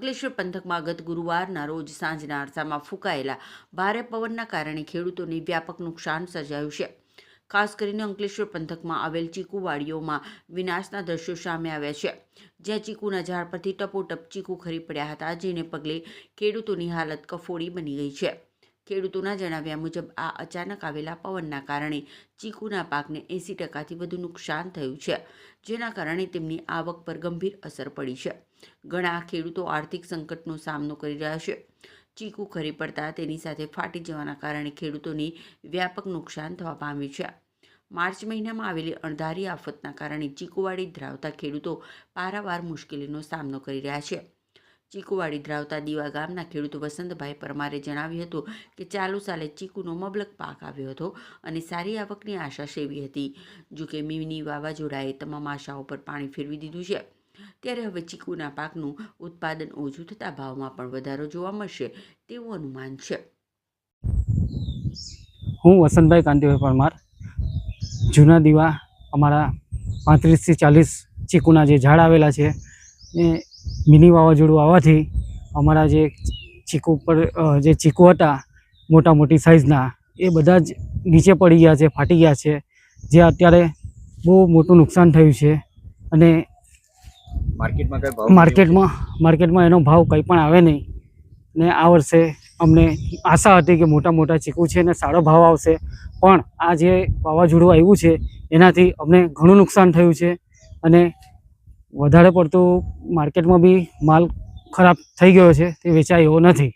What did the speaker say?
અંકલેશ્વર પંથકમાં ગત ગુરુવારના રોજ સાંજના અરસામાં ફૂંકાયેલા ભારે પવનના કારણે ખેડૂતોને વ્યાપક નુકસાન સર્જાયું છે। ખાસ કરીને અંકલેશ્વર પંથકમાં આવેલ ચીકુવાડીઓમાં વિનાશના દ્રશ્યો સામે આવ્યા છે, જ્યાં ચીકુના ઝાડ પરથી ટપોટપ ચીકુ ખરી પડ્યા હતા, જેને પગલે ખેડૂતોની હાલત કફોડી બની ગઈ છે। ખેડૂતોના જણાવ્યા મુજબ આ અચાનક આવેલા પવનના કારણે ચીકુના પાકને 80%થી વધુ નુકસાન થયું છે, જેના કારણે તેમની આવક પર ગંભીર અસર પડી છે। ઘણા ખેડૂતો આર્થિક સંકટનો સામનો કરી રહ્યા છે। ચીકુ ખરી પડતા તેની સાથે ફાટી જવાના કારણે ખેડૂતોને વ્યાપક નુકસાન થવા પામ્યું છે। માર્ચ મહિનામાં આવેલી અણધારી આફતના કારણે ચીકુવાડી ધરાવતા ખેડૂતો પારાવાર મુશ્કેલીનો સામનો કરી રહ્યા છે। ચીકુવાડી ધરાવતા દીવા ગામના ખેડૂત વસંતભાઈ પરમારે જણાવ્યું હતું કે ચાલુ સાલે ચીકુનો મબલક પાક આવ્યો હતો અને સારી આવકની આશા સેવી હતી। જોકે મિની વાવાઝોડાએ તમામ આશાઓ પર પાણી ફેરવી દીધું છે, ત્યારે હવે ચીકુના પાકનું ઉત્પાદન ઓછું થતાં ભાવમાં પણ વધારો જોવા મળશે તેવું અનુમાન છે। હું વસંતભાઈ કાંતિભાઈ પરમાર, જૂના દીવા અમારા 35 થી 40 ચીકુના જે ઝાડ આવેલા છે એ મિની વાવાઝોડું આવવાથી અમારા જે ચીકુ પર જે ચીકુ હતા મોટા મોટી સાઇઝના એ બધા જ નીચે પડી ગયા છે, ફાટી ગયા છે, જે અત્યારે બહુ મોટું નુકસાન થયું છે। અને માર્કેટમાં એનો ભાવ કંઈ પણ આવે નહીં ને આ વર્ષે અમને આશા હતી કે મોટા મોટા ચીકુ છે ને સારો ભાવ આવશે, પણ આ જે વાવાઝોડું આવ્યું છે એનાથી અમને ઘણું નુકસાન થયું છે અને વધારે પડતું માર્કેટમાં બી માલ ખરાબ થઈ ગયો છે, તે વેચાય એવો નથી।